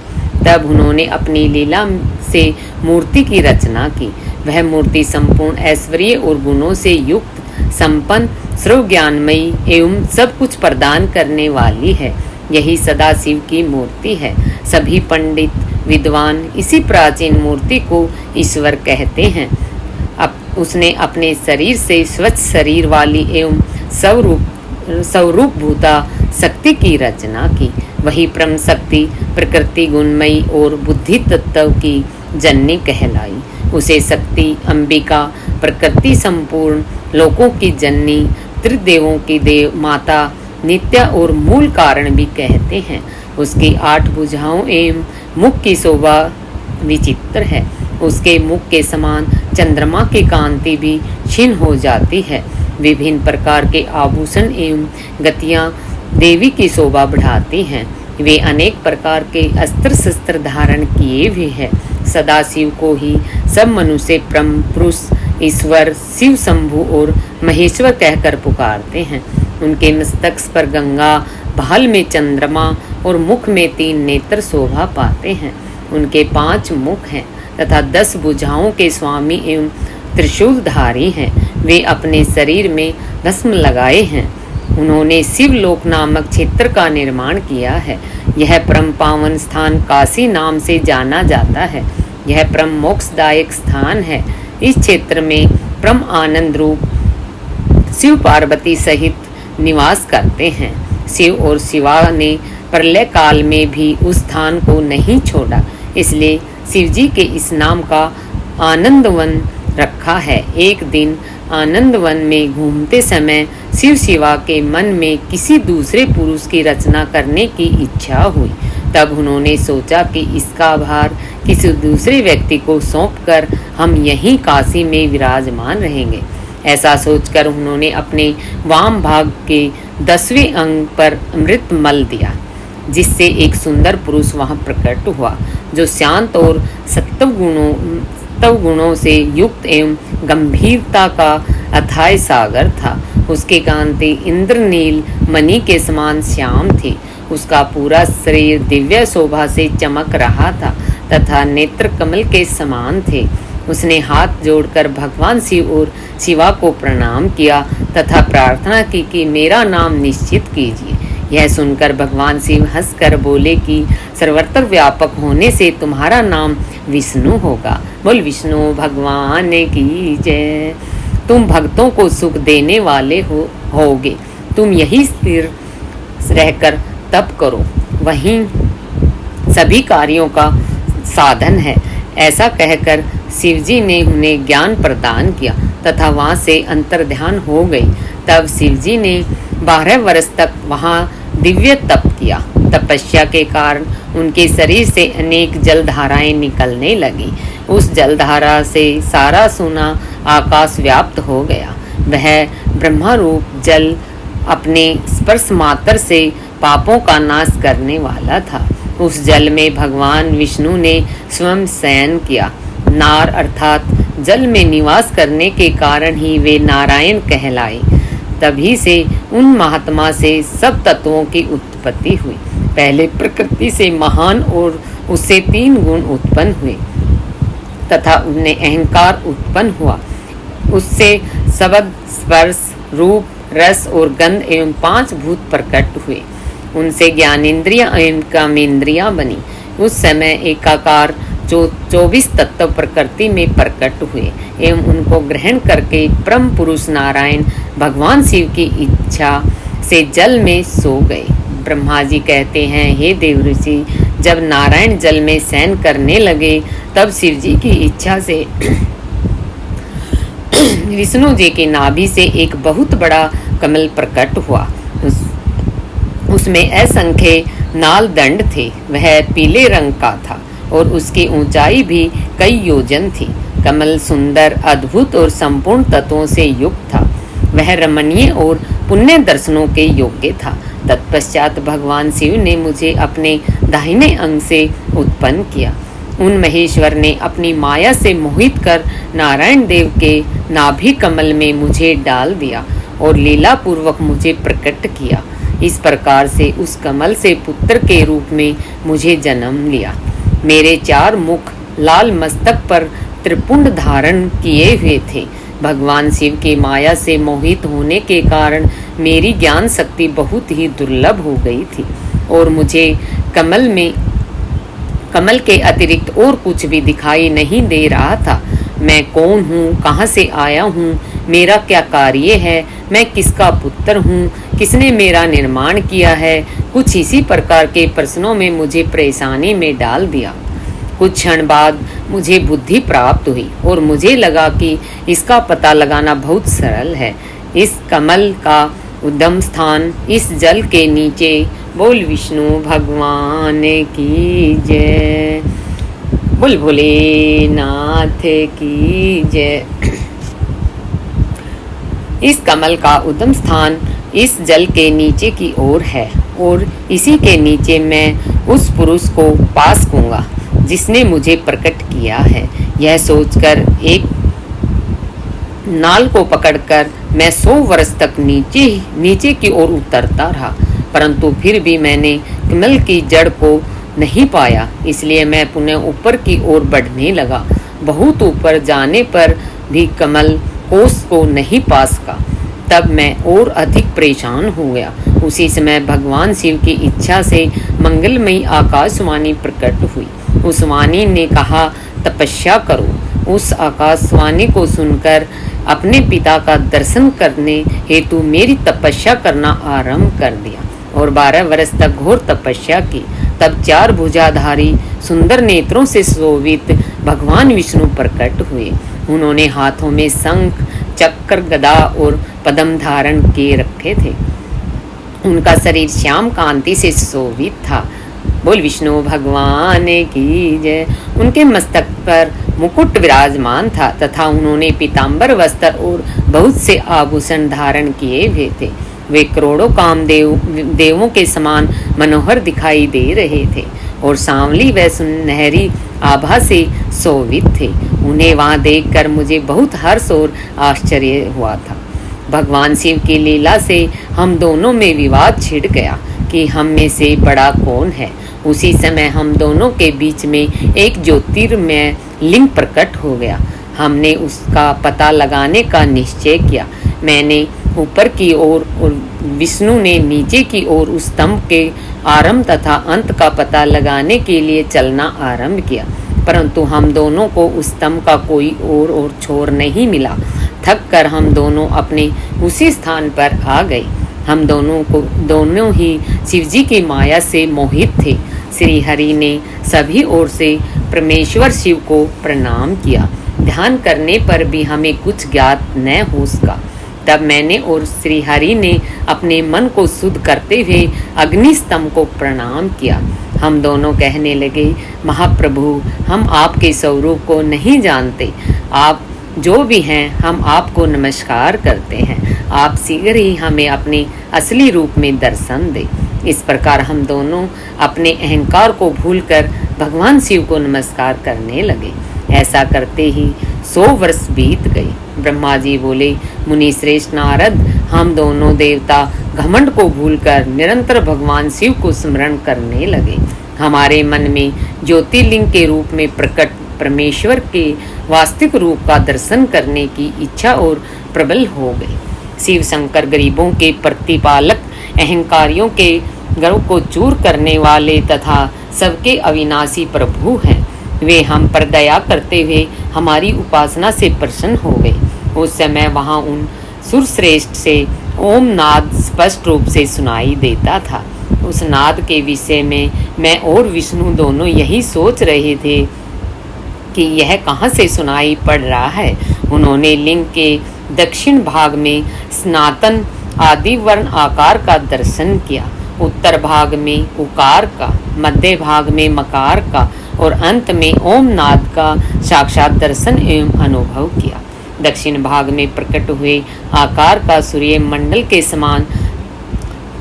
तब उन्होंने अपनी लीला से मूर्ति की रचना की। वह मूर्ति संपूर्ण ऐश्वर्य और गुणों से युक्त, संपन्न, सर्व ज्ञानमयी एवं सब कुछ प्रदान करने वाली है। यही सदाशिव की मूर्ति है। सभी पंडित विद्वान इसी प्राचीन मूर्ति को ईश्वर कहते हैं। उसने अपने शरीर से स्वच्छ शरीर वाली एवं स्वरूप भूता शक्ति की रचना की। वही परम शक्ति प्रकृति गुणमयी और बुद्धि तत्व की जननी कहलाई। उसे शक्ति, अंबिका, प्रकृति संपूर्ण लोकों की जननी, त्रिदेवों की देव माता, नित्य और मूल कारण भी कहते हैं। उसकी 8 भुजाओं एवं मुख की शोभा विचित्र है। उसके मुख के समान चंद्रमा की कांति भी क्षीण हो जाती है। विभिन्न प्रकार के आभूषण एवं गतियां देवी की शोभा बढ़ाती हैं। वे अनेक प्रकार के अस्त्र शस्त्र धारण किए हुए हैं। सदाशिव को ही सब मनुष्य परम पुरुष, ईश्वर, शिव शंभु और महेश्वर कहकर पुकारते हैं। उनके मस्तक पर गंगा, भाल में चंद्रमा और मुख में 3 नेत्र शोभा पाते हैं। उनके 5 मुख हैं तथा 10 भुजाओं के स्वामी एवं त्रिशूलधारी हैं। वे अपने शरीर में भस्म लगाए हैं। उन्होंने शिवलोक नामक क्षेत्र का निर्माण किया है। यह परम पावन स्थान काशी नाम से जाना जाता है। यह परम मोक्षदायक स्थान है। इस क्षेत्र में परम आनंद रूप शिव पार्वती सहित निवास करते हैं। शिव और शिवा ने प्रलय काल में भी उस स्थान को नहीं छोड़ा, इसलिए शिवजी के इस नाम का आनंदवन रखा है। एक दिन आनंदवन में घूमते समय शिव शिवा के मन में किसी दूसरे पुरुष की रचना करने की इच्छा हुई। तब उन्होंने सोचा कि इसका भार किसी दूसरे व्यक्ति को सौंपकर हम यहीं काशी में विराजमान रहेंगे। ऐसा सोचकर उन्होंने अपने वाम भाग के 10वें अंग पर अमृत मल दिया, जिससे एक सुंदर पुरुष वहां प्रकट हुआ, जो शांत और सत्व गुणों से युक्त एवं गंभीरता का अथाय सागर था। उसके कांति इंद्रनील मणि के समान श्याम थी। उसका पूरा शरीर दिव्य शोभा से चमक रहा था तथा नेत्र कमल के समान थे। उसने हाथ जोड़कर भगवान शिव और शिवा को प्रणाम किया तथा प्रार्थना की कि मेरा नाम निश्चित कीजिए। यह सुनकर भगवान शिव हंसकर बोले कि सर्वत्र व्यापक होने से तुम्हारा नाम विष्णु होगा। बोल विष्णु भगवान की जय। तुम भक्तों को सुख देने वाले होगे। तुम यही स्थिर रहकर तप करो, वहीं सभी कार्यों का साधन है। ऐसा कहकर शिवजी ने उन्हें ज्ञान प्रदान किया तथा वहां से अंतर्ध्यान हो गई। तब शिवजी ने 12 वर्ष तक वहां दिव्य तप किया। तपस्या के कारण उनके शरीर से अनेक जलधाराएं निकलने लगी। उस जलधारा से सारा सोना आकाश व्याप्त हो गया। वह ब्रह्मा रूप जल अपने स्पर्श मात्र से पापों का नाश करने वाला था। उस जल में भगवान विष्णु ने स्वयं शयन किया। नार अर्थात जल में निवास करने के कारण ही वे नारायण कहलाए। तभी से उन महात्मा से सब तत्वों की उत्पत्ति हुई। पहले प्रकृति से महान और उससे 3 गुण उत्पन्न हुए तथा उनमें अहंकार उत्पन्न हुआ। उससे शब्द, स्पर्श, रूप, रस और गंध एवं 5 भूत प्रकट हुए। उनसे ज्ञानेन्द्रियां एवं कामेंद्रियां बनी। उस समय एकाकार 24 तत्व प्रकृति में प्रकट हुए एवं उनको ग्रहण करके परम पुरुष नारायण भगवान शिव की इच्छा से जल में सो गए। ब्रह्मा जी कहते हैं, हे देव ऋषि, जब नारायण जल में शयन करने लगे तब शिव जी की इच्छा से विष्णु जी की नाभि से एक बहुत बड़ा कमल प्रकट हुआ। उसमें असंख्य नाल दंड थे। वह पीले रंग का था और उसकी ऊंचाई भी कई योजन थी। कमल सुंदर, अद्भुत और संपूर्ण तत्वों से युक्त था। वह रमणीय और पुण्य दर्शनों के योग्य था। तत्पश्चात भगवान शिव ने मुझे अपने दाहिने अंग से उत्पन्न किया। उन महेश्वर ने अपनी माया से मोहित कर नारायण देव के नाभि कमल में मुझे डाल दिया और लीला पूर्वक मुझे प्रकट किया। इस प्रकार से उस कमल से पुत्र के रूप में मुझे जन्म लिया। मेरे 4 मुख लाल मस्तक पर त्रिपुंड धारण किए हुए थे। भगवान शिव की माया से मोहित होने के कारण मेरी ज्ञान शक्ति बहुत ही दुर्लभ हो गई थी और मुझे कमल के अतिरिक्त और कुछ भी दिखाई नहीं दे रहा था। मैं कौन हूँ, कहाँ से आया हूँ, मेरा क्या कार्य है, मैं किसका पुत्र हूँ, किसने मेरा निर्माण किया है, कुछ इसी प्रकार के प्रश्नों में मुझे परेशानी में डाल दिया। कुछ क्षण बाद मुझे बुद्धि प्राप्त हुई और मुझे लगा कि इसका पता लगाना बहुत सरल है। इस कमल का उद्गम स्थान इस जल के नीचे। बोल विष्णु भगवान की जय। बोल भोलेनाथ की जय। इस कमल का उद्गम स्थान इस जल के नीचे की ओर है और इसी के नीचे मैं उस पुरुष को पास करूंगा जिसने मुझे प्रकट किया है। यह सोचकर एक नाल को पकड़कर मैं 100 वर्ष तक नीचे की ओर उतरता रहा, परंतु फिर भी मैंने कमल की जड़ को नहीं पाया। इसलिए मैं पुनः ऊपर की ओर बढ़ने लगा। बहुत ऊपर जाने पर भी कमल कोष को नहीं पा सका। तब मैं और अधिक परेशान हो गया। उसी समय भगवान शिव की इच्छा से मंगलमयी आकाशवाणी प्रकट हुई। उस वाणी ने कहा, तपस्या करो। उस आकाशवाणी को सुनकर अपने पिता का दर्शन करने हेतु मेरी तपस्या करना आरंभ कर दिया। और 12 वर्ष तक घोर तपस्या की। तब 4 भुजाधारी सुंदर नेत्रों से शोभित भगवान विष्णु प्रकट हुए। उन्होंने हाथों में शंख, चक्र, गदा और पद्म धारण किए रखे थे। उनका शरीर श्याम कांति से शोभित था। बोल विष्णु भगवान की जय। उनके मस्तक पर मुकुट विराजमान था तथा उन्होंने पीतांबर वस्त्र और बहुत से आभूषण धारण किए हुए थे। वे करोड़ों देवों के समान मनोहर दिखाई दे रहे थे और सांवली व सुनहरी आभा से शोभित थे। उन्हें वहां देखकर मुझे बहुत हर्ष और आश्चर्य हुआ था। भगवान शिव की लीला से हम दोनों में विवाद छिड़ गया कि हम में से बड़ा कौन है। उसी समय हम दोनों के बीच में एक ज्योतिर्मय लिंग प्रकट हो गया। हमने उसका पता लगाने का निश्चय किया। मैंने ऊपर की ओर और विष्णु ने नीचे की ओर उस स्तंभ के आरंभ तथा अंत का पता लगाने के लिए चलना आरंभ किया, परंतु हम दोनों को उस स्तंभ का कोई और छोर नहीं मिला। थक कर हम दोनों अपने उसी स्थान पर आ गए। हम दोनों ही शिवजी की माया से मोहित थे। श्री हरि ने सभी ओर से परमेश्वर शिव को प्रणाम किया। ध्यान करने पर भी हमें कुछ ज्ञात न हो सका। तब मैंने और श्री हरि ने अपने मन को शुद्ध करते हुए अग्नि स्तंभ को प्रणाम किया। हम दोनों कहने लगे, महाप्रभु, हम आपके स्वरूप को नहीं जानते। आप जो भी हैं, हम आपको नमस्कार करते हैं। आप शीघ्र ही हमें अपने असली रूप में दर्शन दें। इस प्रकार हम दोनों अपने अहंकार को भूलकर भगवान शिव को नमस्कार करने लगे। ऐसा करते ही 100 वर्ष बीत गए। ब्रह्मा जी बोले, मुनि श्रेष्ठ नारद, हम दोनों देवता घमंड को भूलकर निरंतर भगवान शिव को स्मरण करने लगे। हमारे मन में ज्योतिर्लिंग के रूप में प्रकट परमेश्वर के वास्तविक रूप का दर्शन करने की इच्छा और प्रबल हो गई। शिव शंकर गरीबों के प्रतिपालक, अहंकारियों के गर्व को चूर करने वाले तथा सबके अविनाशी प्रभु हैं। वे हम पर दया करते हुए हमारी उपासना से प्रसन्न हो गए। उस समय वहां उन सुरश्रेष्ठ से ओम नाद स्पष्ट रूप से सुनाई देता था। उस नाद के विषय में मैं और विष्णु दोनों यही सोच रहे थे कि यह कहाँ से सुनाई पड़ रहा है। उन्होंने लिंग के दक्षिण भाग में सनातन आदि वर्ण आकार का दर्शन किया, उत्तर भाग में उकार का, मध्य भाग में मकार का और अंत में ओम नाद का साक्षात दर्शन एवं अनुभव किया। दक्षिण भाग में प्रकट हुए आकार का सूर्य मंडल के समान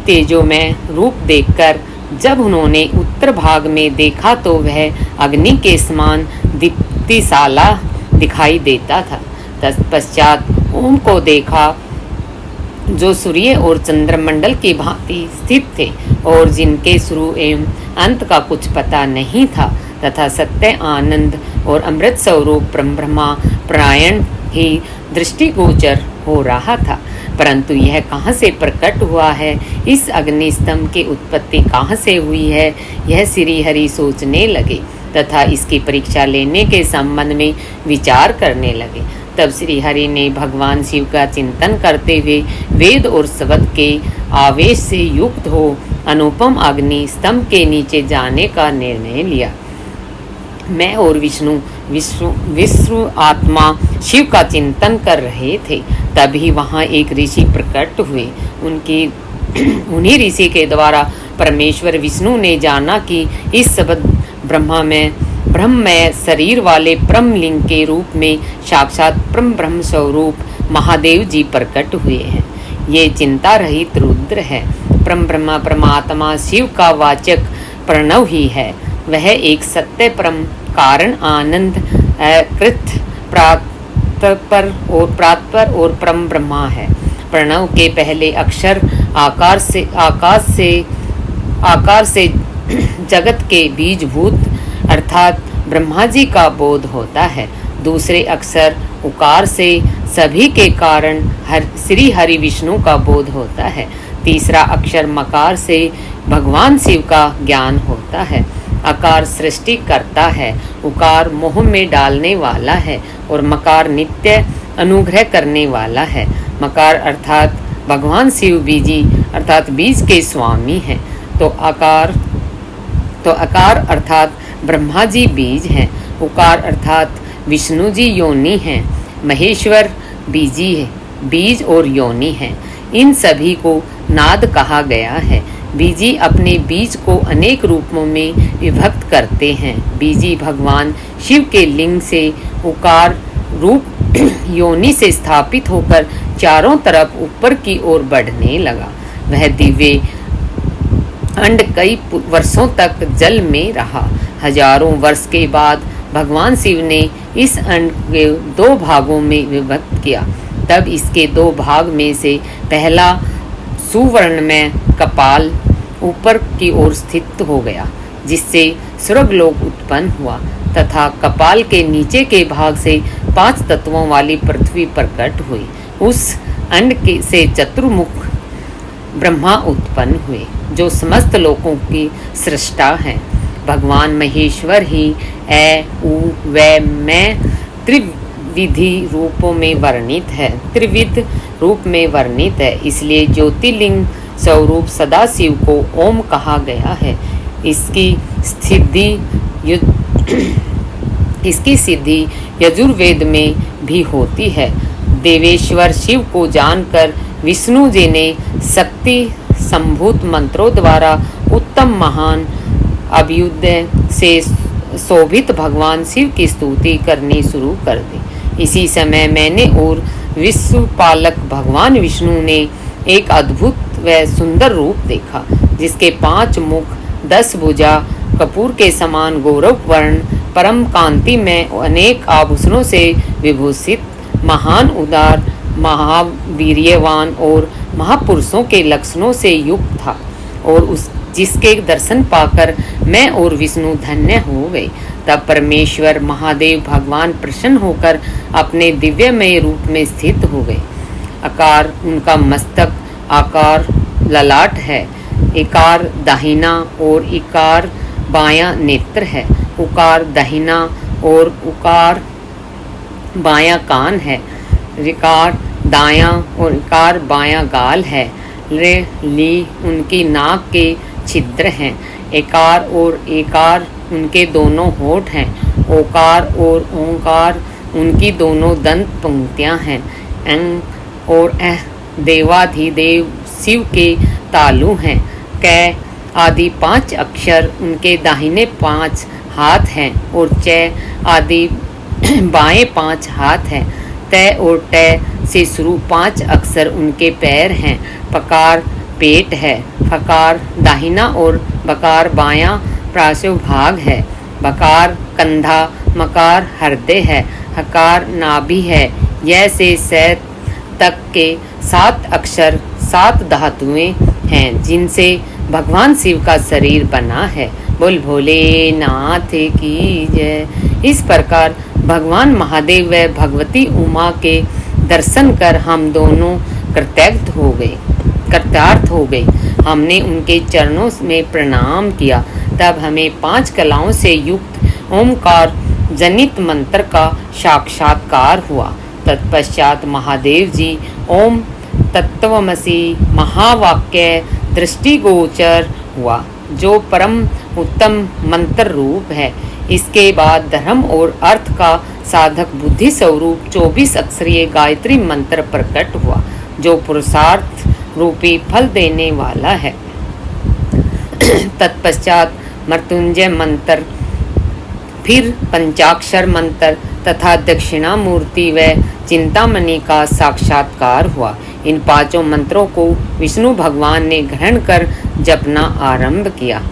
तेजोमय रूप देखकर जब उन्होंने उत्तर भाग में देखा तो वह अग्नि के समान दीप्तिशाला दिखाई देता था। तत्पश्चात ओम को देखा जो सूर्य और चंद्रमंडल की भांति स्थित थे और जिनके शुरू एवं अंत का कुछ पता नहीं था तथा सत्य, आनंद और अमृत स्वरूप ब्रह्मा प्रायण ही दृष्टिगोचर हो रहा था। परंतु यह कहाँ से प्रकट हुआ है, इस अग्नि स्तंभ की उत्पत्ति कहाँ से हुई है, यह श्री हरि सोचने लगे तथा इसकी परीक्षा लेने के संबंध में विचार करने लगे। तब श्री हरि ने भगवान शिव का चिंतन करते हुए वेद और शब्द के आवेश से युक्त हो अनुपम अग्नि स्तंभ के नीचे जाने का निर्णय लिया। मैं और विष्णु आत्मा शिव का चिंतन कर रहे थे। तभी वहाँ एक ऋषि प्रकट हुए। उन्हीं ऋषि के द्वारा परमेश्वर विष्णु ने जाना कि इस शब्द ब्रह्ममय शरीर वाले परम लिंग के रूप में साक्षात परम ब्रह्म स्वरूप महादेव जी प्रकट हुए हैं। ये चिंता रहित रुद्र है। परम ब्रह्मा परमात्मा शिव का वाचक प्रणव ही है। वह एक सत्य परम कारण, आनंद, कृत, प्रातपर और परम ब्रह्मा है। प्रणव के पहले अक्षर आकार से जगत के बीजभूत अर्थात ब्रह्मा जी का बोध होता है। दूसरे अक्षर उकार से सभी के कारण श्री हरि विष्णु का बोध होता है। तीसरा अक्षर मकार से भगवान शिव का ज्ञान होता है। अकार सृष्टि करता है, उकार मोह में डालने वाला है और मकार नित्य अनुग्रह करने वाला है। मकार अर्थात भगवान शिव बीजी अर्थात बीज के स्वामी हैं। तो आकार अर्थात ब्रह्मा जी बीज हैं। उकार अर्थात विष्णु जी योनि हैं। महेश्वर बीजी है, बीज और योनि हैं। इन सभी को नाद कहा गया है। बीजी अपने बीज को अनेक रूपों में विभक्त करते हैं। बीजी भगवान शिव के लिंग से उकार रूप योनि से स्थापित होकर चारों तरफ ऊपर की ओर बढ़ने लगा। वह दिव्य अंड कई वर्षों तक जल में रहा। हजारों वर्ष के बाद भगवान शिव ने इस अंड के 2 भागों में विभक्त किया। तब इसके 2 भाग में से पहला सुवर्णमय कपाल ऊपर की ओर स्थित हो गया, जिससे स्वर्गलोक उत्पन्न हुआ, तथा कपाल के नीचे के भाग से 5 तत्वों वाली पृथ्वी प्रकट हुई। उस अंड से चतुर्मुख ब्रह्मा उत्पन्न हुए, जो समस्त लोकों की सृष्टा हैं। भगवान महेश्वर ही ए उ व मैं त्रिविधि रूपों में वर्णित है, त्रिविध रूप में वर्णित है। इसलिए ज्योतिर्लिंग स्वरूप सदाशिव को ओम कहा गया है। इसकी सिद्धि यजुर्वेद में भी होती है। देवेश्वर शिव को जानकर विष्णु जी ने शक्ति संभूत मंत्रों द्वारा उत्तम महान अभ्युदय से शोभित भगवान शिव की स्तुति करनी शुरू कर दी। इसी समय मैंने और विश्वपालक भगवान विष्णु ने एक अद्भुत व सुंदर रूप देखा, जिसके 5 मुख, 10 भुजा, कपूर के समान गौरव वर्ण, परम कांति में अनेक आभूषणों से विभूषित, महान उदार, महावीर्यवान और महापुरुषों के लक्षणों से युक्त था, और जिसके दर्शन पाकर मैं और विष्णु धन्य हो गए। तब परमेश्वर महादेव भगवान प्रसन्न होकर अपने दिव्यमय रूप में स्थित हो गए। आकार उनका मस्तक, आकार ललाट है, इकार दाहिना और इकार बायां नेत्र है, उकार दाहिना और उकार बायां कान है, रिकार दायां और इकार बायां गाल है, रे ली उनकी नाक के छिद्र हैं, एकार और एकार उनके दोनों होठ हैं, ओकार और ओंकार उनकी दोनों दंत पंक्तियां हैं, एं और एह देवाधिदेव शिव के तालु हैं, कै आदि 5 अक्षर उनके दाहिने 5 हाथ हैं, और च आदि बाएं 5 हाथ हैं, तय और टय से शुरू 5 अक्षर उनके पैर हैं, पकार पेट है, फकार दाहिना और बकार बायां प्रासव भाग है, बकार कंधा, मकार हृदय है, हकार नाभि है। यह से सैत तक के 7 अक्षर 7 धातुएं हैं, जिनसे भगवान शिव का शरीर बना है। बोल भोलेनाथ की जय। इस प्रकार भगवान महादेव व भगवती उमा के दर्शन कर हम दोनों कृतार्थ हो गए। हमने उनके चरणों में प्रणाम किया। तब हमें 5 कलाओं से युक्त ओमकार जनित मंत्र का साक्षात्कार हुआ। तत्पश्चात महादेव जी ओम तत्वमसि महावाक्य दृष्टिगोचर हुआ, जो परम उत्तम मंत्र रूप है। इसके बाद धर्म और अर्थ का साधक बुद्धि स्वरूप 24 अक्षरीय गायत्री मंत्र प्रकट हुआ, जो पुरुषार्थ रूपी फल देने वाला है। तत्पश्चात मृत्युंजय मंत्र, फिर पंचाक्षर मंत्र तथा दक्षिणामूर्ति व चिंतामणि का साक्षात्कार हुआ। इन 5 मंत्रों को विष्णु भगवान ने ग्रहण कर जपना आरंभ किया।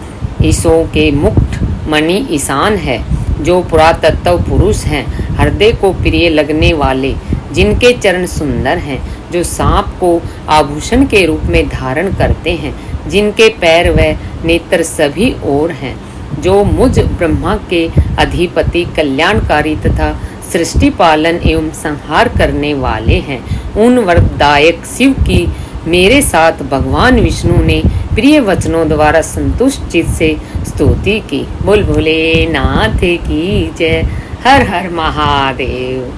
ईसों के मुक्त मणि ईशान है, जो पुरातत्व पुरुष हैं, हृदय को प्रिय लगने वाले, जिनके चरण सुंदर हैं, जो सांप को आभूषण के रूप में धारण करते हैं, जिनके पैर व नेत्र सभी ओर हैं, जो मुझ ब्रह्मा के अधिपति, कल्याणकारी तथा सृष्टि पालन एवं संहार करने वाले हैं। उन वरदायक शिव की मेरे साथ भगवान विष्णु ने प्रिय वचनों द्वारा संतुष्ट चित्त से स्तुति की। बोल भोलेनाथ की जय। हर हर महादेव।